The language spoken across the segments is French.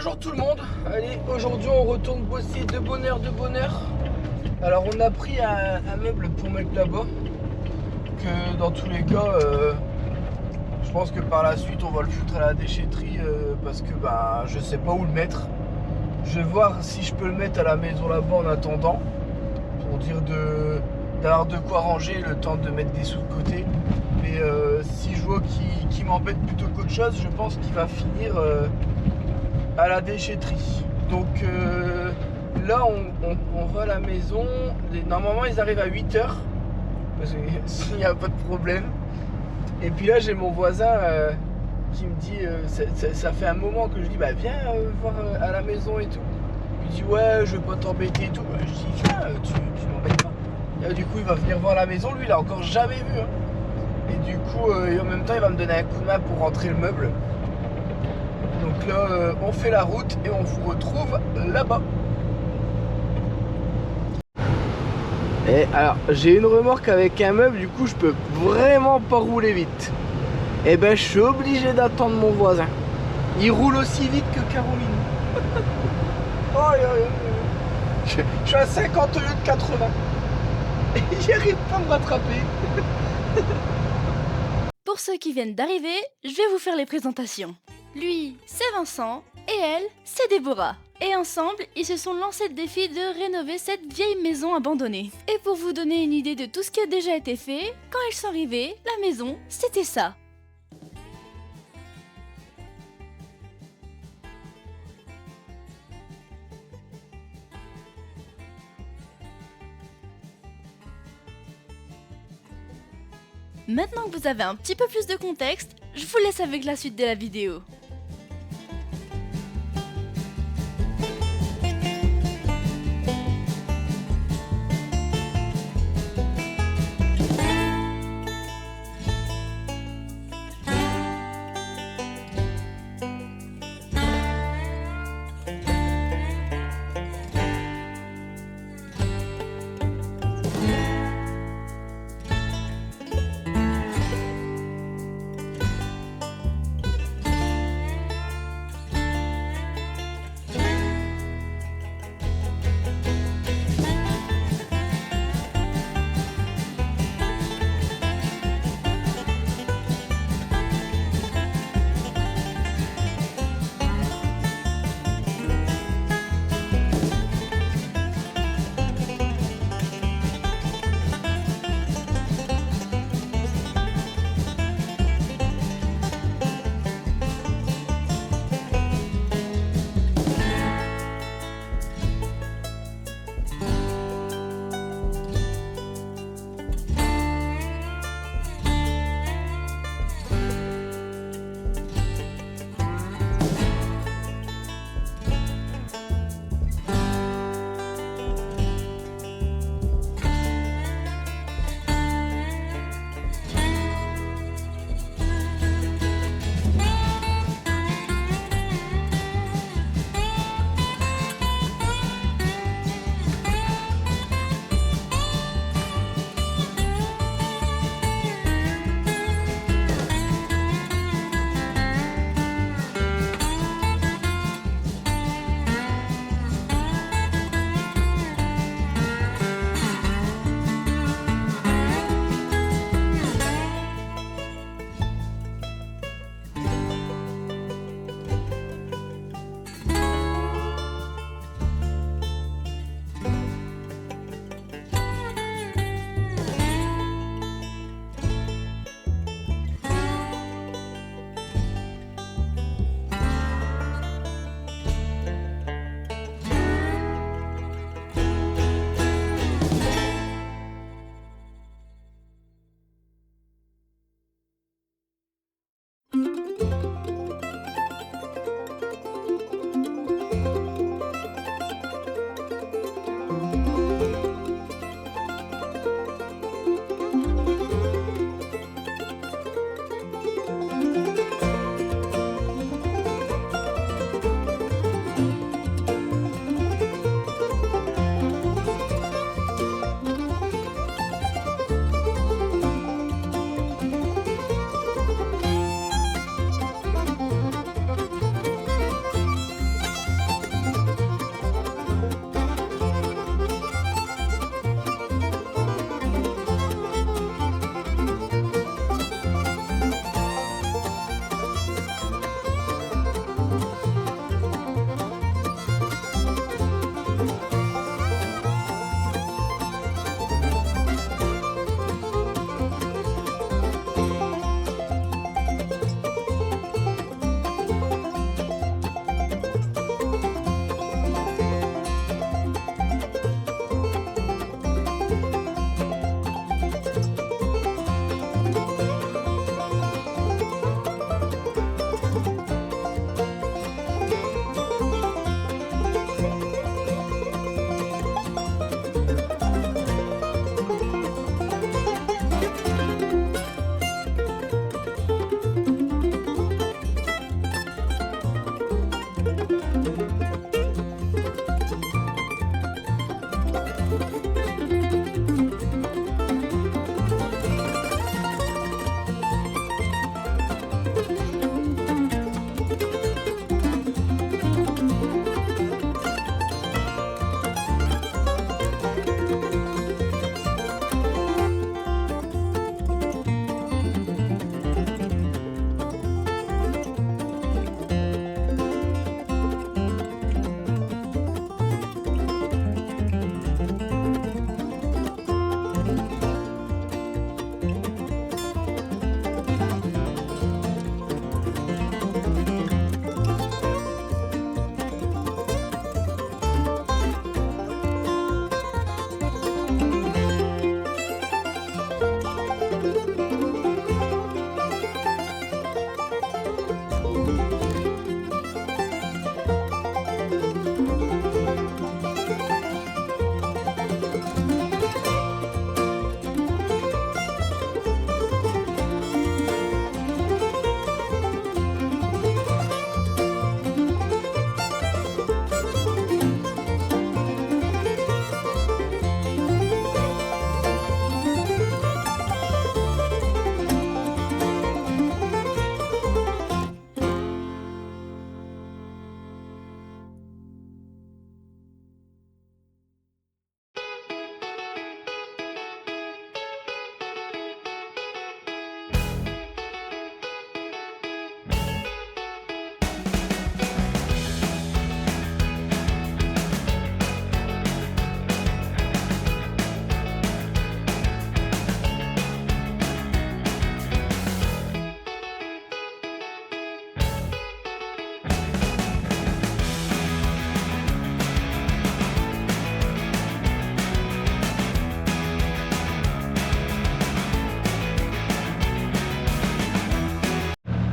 Bonjour tout le monde. Allez, aujourd'hui on retourne bosser de bonne heure, de bonne heure. Alors on a pris un meuble pour mettre là-bas. Que dans tous les cas, je pense que par la suite on va le foutre à la déchetterie parce que je sais pas où le mettre. Je vais voir si je peux le mettre à la maison là-bas en attendant. Pour dire d'avoir de quoi ranger, le temps de mettre des sous de côté. Mais si je vois qu'il m'embête plutôt qu'autre chose, je pense qu'il va finir à la déchetterie. Donc là on va à la maison. Normalement ils arrivent à 8h s'il n'y a pas de problème. Et puis là j'ai mon voisin qui me dit ça fait un moment que je dis viens voir à la maison et tout. Il dit ouais je vais pas t'embêter et tout. Je dis viens tu m'embêtes pas. Et du coup il va venir voir la maison, lui il a encore jamais vu hein. Et du coup et en même temps il va me donner un coup de main pour rentrer le meuble. Donc là on fait la route et on vous retrouve là-bas. Et alors j'ai une remorque avec un meuble, du coup je peux vraiment pas rouler vite. Et je suis obligé d'attendre mon voisin. Il roule aussi vite que Caroline. Je suis à 50 au lieu de 80. Et j'arrive pas à me rattraper. Pour ceux qui viennent d'arriver, je vais vous faire les présentations. Lui, c'est Vincent, et elle, c'est Déborah. Et ensemble, ils se sont lancés le défi de rénover cette vieille maison abandonnée. Et pour vous donner une idée de tout ce qui a déjà été fait, quand ils sont arrivés, la maison, c'était ça. Maintenant que vous avez un petit peu plus de contexte, je vous laisse avec la suite de la vidéo.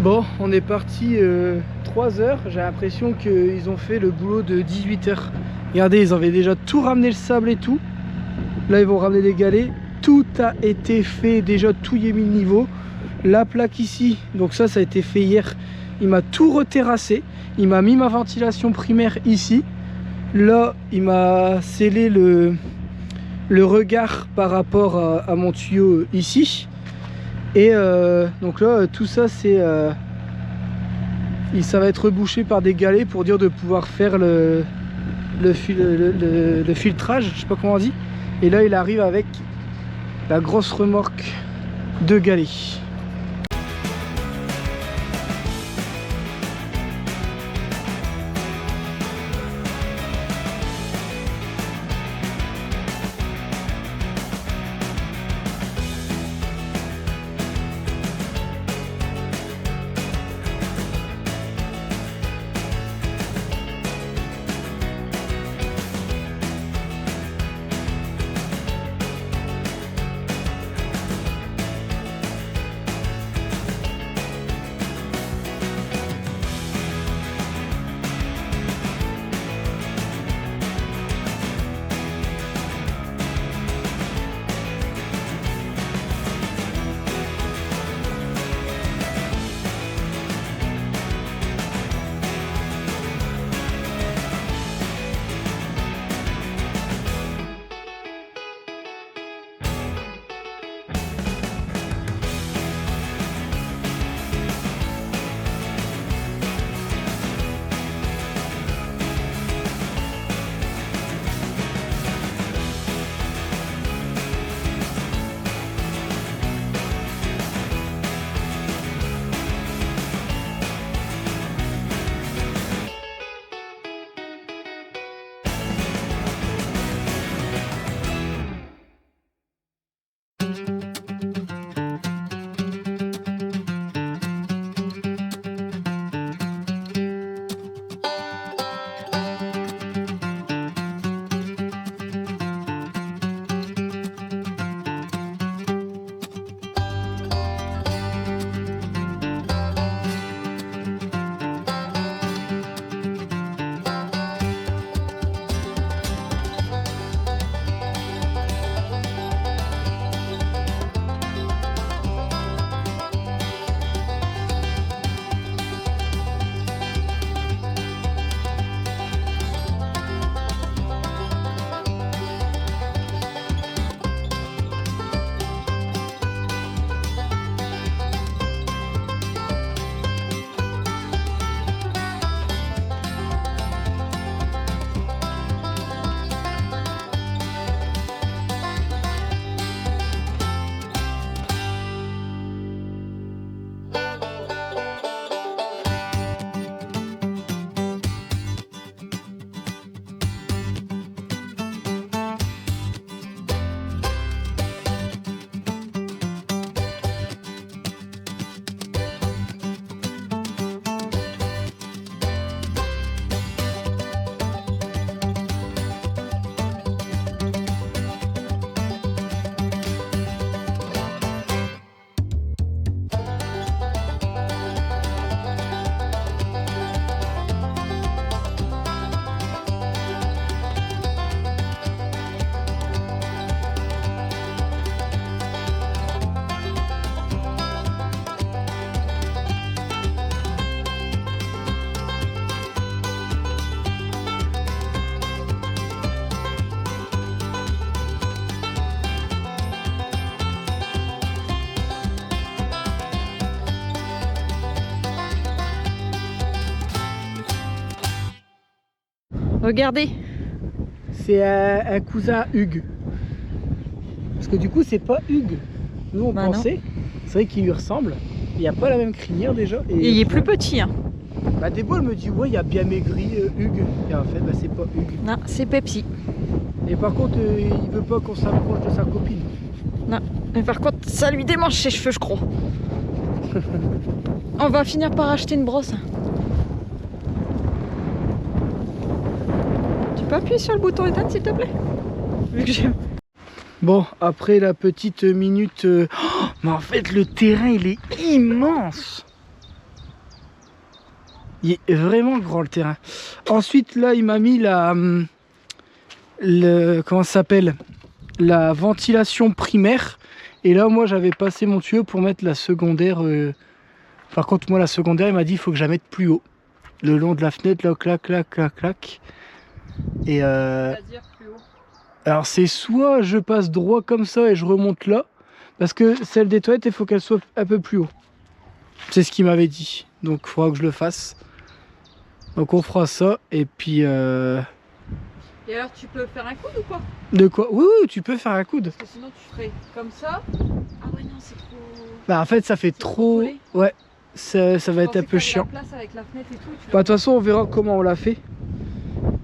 Bon, on est parti 3 heures. J'ai l'impression qu'ils ont fait le boulot de 18 heures. Regardez, ils avaient déjà tout ramené, le sable et tout. Là, ils vont ramener des galets. Tout a été fait, déjà tout y est mis le niveau. La plaque ici, donc ça a été fait hier. Il m'a tout reterrassé. Il m'a mis ma ventilation primaire ici. Là, il m'a scellé le regard par rapport à mon tuyau ici. Et donc là, tout ça, ça va être rebouché par des galets pour dire de pouvoir faire le filtrage, je sais pas comment on dit. Et là, il arrive avec la grosse remorque de galets. Regardez. C'est un cousin Hugues. Parce que du coup, c'est pas Hugues. Nous, on pensait. C'est vrai qu'il lui ressemble. Il n'y a pas la même crinière déjà. Et il est plus petit. Hein. Bah, des fois, elle me dit, ouais, il y a bien maigri Hugues. Et en fait, bah, c'est pas Hugues. Non, c'est Pepsi. Et par contre, il veut pas qu'on s'approche de sa copine. Non, mais par contre, ça lui démange ses cheveux, je crois. On va finir par acheter une brosse. Tu peux appuyer sur le bouton éteindre, s'il te plaît? Vu que j'aime. Bon, après la petite minute... Oh, mais en fait, le terrain, il est immense. Il est vraiment grand le terrain. Ensuite, là, il m'a mis comment ça s'appelle? La ventilation primaire. Et là, moi, j'avais passé mon tuyau pour mettre la secondaire. Par contre, moi, la secondaire, il m'a dit il faut que je la mette plus haut. Le long de la fenêtre, là, clac, clac, clac, clac. Et C'est-à-dire plus haut. alors, c'est soit je passe droit comme ça et je remonte là, parce que celle des toilettes, il faut qu'elle soit un peu plus haut. C'est ce qu'il m'avait dit. Donc, il faudra que je le fasse. Donc, on fera ça. Et puis... Et alors, tu peux faire un coude ou quoi? De quoi? Oui, oui, tu peux faire un coude. Parce que sinon, tu ferais comme ça. Ah ouais, non, c'est trop... Bah, en fait, ça fait trop... collé. Ouais, ça va être un peu chiant. La place avec la fenêtre et tout, Bah, de toute façon, on verra comment on l'a fait.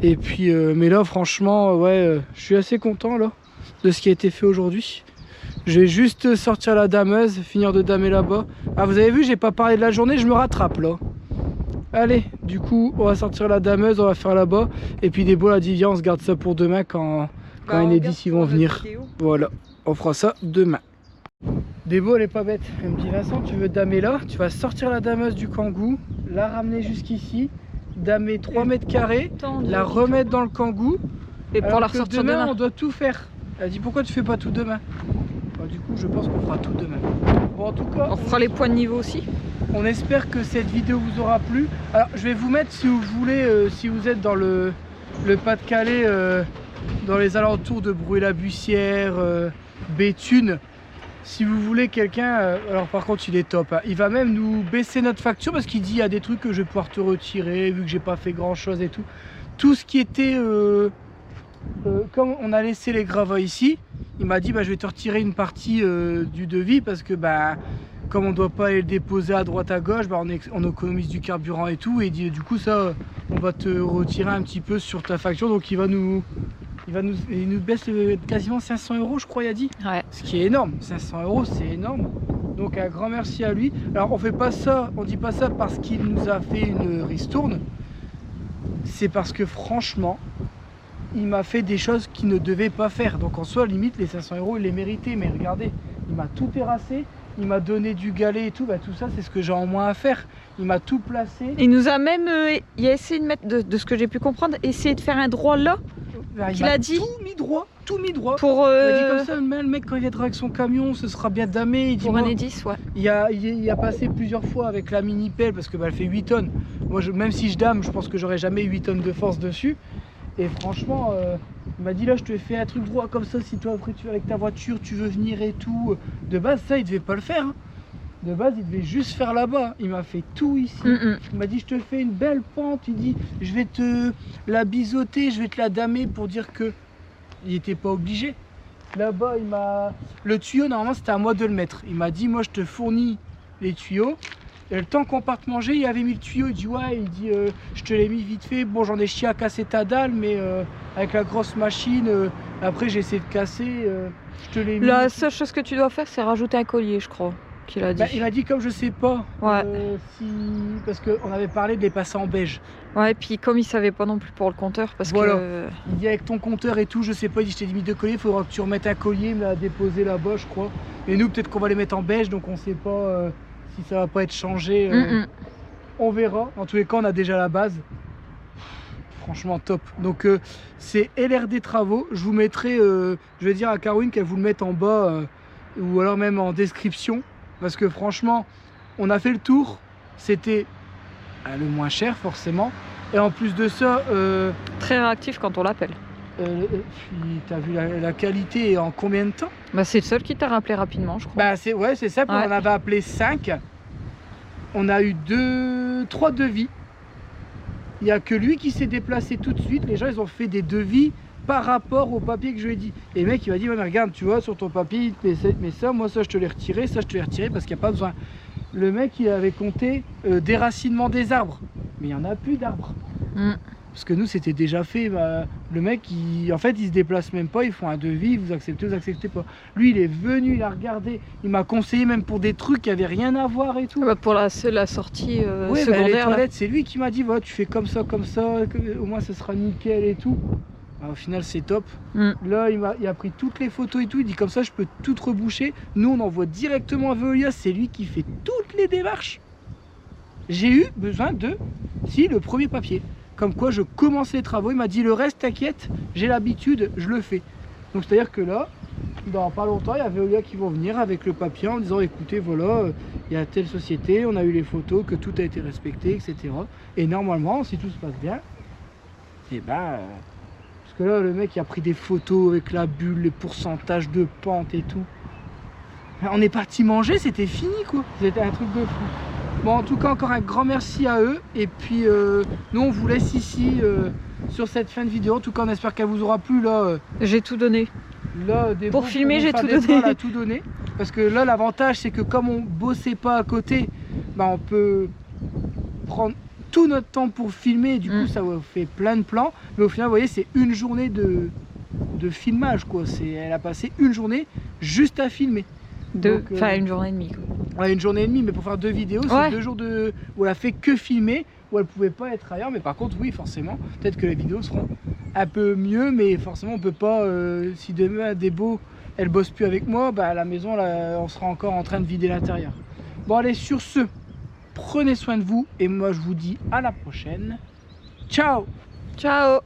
Et puis, mais là, franchement, ouais, je suis assez content là de ce qui a été fait aujourd'hui. Je vais juste sortir la dameuse, finir de damer là-bas. Ah, vous avez vu, j'ai pas parlé de la journée, je me rattrape là. Allez, du coup, on va sortir la dameuse, on va faire là-bas. Et puis des boules à Divia, on se garde ça pour demain quand Enedis ils vont venir. Voilà, on fera ça demain. Débo, elle est pas bête. Elle me dit Vincent, tu veux damer là? Tu vas sortir la dameuse du kangou, la ramener jusqu'ici, damer 3 mètres carrés, la remettre dans le kangou. Et pour la ressortir demain, on doit tout faire. Elle dit pourquoi tu fais pas tout demain? Bah, du coup, je pense qu'on fera tout demain. Bon, en tout cas, on fera les points de niveau aussi. On espère que cette vidéo vous aura plu. Alors, je vais vous mettre, si vous voulez, si vous êtes dans le Pas-de-Calais, dans les alentours de Bruay-la-Bussière, Béthune, si vous voulez quelqu'un, alors par contre il est top, hein. Il va même nous baisser notre facture parce qu'il dit il y a des trucs que je vais pouvoir te retirer vu que j'ai pas fait grand chose et tout. Tout ce qui était, comme on a laissé les gravats ici, il m'a dit bah, je vais te retirer une partie du devis parce que bah, comme on doit pas aller le déposer à droite à gauche, bah, on économise du carburant et tout, et il dit du coup ça on va te retirer un petit peu sur ta facture, donc il nous baisse quasiment 500 € je crois, il a dit. Ouais. Ce qui est énorme, 500 € c'est énorme. Donc un grand merci à lui. Alors on fait pas ça, on dit pas ça parce qu'il nous a fait une ristourne. C'est parce que franchement, il m'a fait des choses qu'il ne devait pas faire. Donc en soi, limite les 500 € il les méritait. Mais regardez, il m'a tout terrassé, il m'a donné du galet et tout. Bah, tout ça c'est ce que j'ai en moins à faire. Il m'a tout placé. Il nous a même, il a essayé de mettre, de ce que j'ai pu comprendre, essayé de faire un droit là. Il a dit tout mis droit, tout mis droit. Pour il a dit comme ça, le mec quand il viendra avec son camion, ce sera bien damé. Il dit, pour Enedis, ouais. Il a passé plusieurs fois avec la mini pelle parce que bah, elle fait 8 tonnes. Moi, même si je dame, je pense que j'aurais jamais 8 tonnes de force dessus. Et franchement, il m'a dit là, je te fais un truc droit comme ça. Si toi après tu avec ta voiture, tu veux venir et tout. De base, ça, il devait pas le faire. Hein. De base, il devait juste faire là-bas. Il m'a fait tout ici. Il m'a dit, je te fais une belle pente. Il dit, je vais te la biseauter, je vais te la damer pour dire que il n'était pas obligé. Là-bas, il m'a... Le tuyau, normalement, c'était à moi de le mettre. Il m'a dit, moi, je te fournis les tuyaux. Et le temps qu'on parte manger, il avait mis le tuyau. Il dit, ouais, je te l'ai mis vite fait. Bon, j'en ai chié à casser ta dalle, mais avec la grosse machine, après, j'ai essayé de casser. Je te l'ai mis. La seule chose que tu dois faire, c'est rajouter un collier, je crois. Qu'il a dit. Bah, il m'a dit comme je sais pas, ouais. Parce qu'on avait parlé de les passer en beige. Ouais, et puis comme il savait pas non plus pour le compteur, parce voilà. que... Il dit avec ton compteur et tout, je sais pas, il dit je t'ai mis 2 colliers, il faudra que tu remettes un collier, me l'a déposé là-bas je crois. Et nous peut-être qu'on va les mettre en beige, donc on sait pas si ça va pas être changé. On verra, en tous les cas on a déjà la base. Franchement top. Donc c'est LRD Travaux, je vous mettrai, je vais dire à Caroline qu'elle vous le mette en bas, ou alors même en description. Parce que franchement, on a fait le tour, c'était le moins cher forcément. Et en plus de ça... très réactif quand on l'appelle. T'as vu la qualité en combien de temps? Bah, c'est le seul qui t'a rappelé rapidement, je crois. Bah, c'est ça, on en avait appelé 5. On a eu 3 devis. Il n'y a que lui qui s'est déplacé tout de suite. Les gens, ils ont fait des devis par rapport au papier que je lui ai dit. Et le mec il m'a dit ouais, mais regarde, tu vois sur ton papier mais ça, moi ça je te l'ai retiré, ça je te l'ai retiré parce qu'il n'y a pas besoin. Le mec il avait compté déracinement des arbres, mais il n'y en a plus d'arbres. Parce que nous c'était déjà fait. Bah, le mec en fait il se déplace même pas, ils font un devis, vous acceptez pas. Lui il est venu, il a regardé, il m'a conseillé même pour des trucs qui avaient rien à voir et tout. Bah pour la sortie ouais, secondaire. Bah, les toilettes, c'est lui qui m'a dit voilà, tu fais comme ça, au moins ce sera nickel et tout. Au final c'est top. Là il a pris toutes les photos et tout, il dit comme ça je peux tout reboucher. Nous on envoie directement à Veolia, c'est lui qui fait toutes les démarches. j'ai eu besoin de, si, le premier papier. Comme quoi je commençais les travaux, il m'a dit le reste t'inquiète, j'ai l'habitude, je le fais. Donc c'est à dire que là, dans pas longtemps, il y avait des gars qui vont venir avec le papier en disant écoutez voilà, il y a telle société, on a eu les photos, que tout a été respecté, etc. Et normalement, si tout se passe bien, et ben... parce que là, le mec il a pris des photos avec la bulle, les pourcentages de pente et tout. On est parti manger, c'était fini quoi. C'était un truc de fou. Bon, en tout cas, encore un grand merci à eux. Et puis, nous, on vous laisse ici sur cette fin de vidéo. En tout cas, on espère qu'elle vous aura plu. Là, J'ai tout donné. là Pour filmer, j'ai tout donné. On a tout donné. Parce que là, l'avantage, c'est que comme on bossait pas à côté, bah, on peut prendre tout notre temps pour filmer. Et du coup, ça vous fait plein de plans. Mais au final, vous voyez, c'est une journée de filmage, quoi. Elle a passé une journée juste à filmer. Enfin, une journée et demie. Quoi. Ouais, une journée et demie, mais pour faire 2 vidéos, c'est 2 jours où elle a fait que filmer, où elle pouvait pas être ailleurs. Mais par contre, oui, forcément, peut-être que les vidéos seront un peu mieux, mais forcément, on peut pas. Si demain Débo, elle bosse plus avec moi, bah à la maison, là, on sera encore en train de vider l'intérieur. Bon, allez, sur ce, prenez soin de vous, et moi, je vous dis à la prochaine. Ciao! Ciao!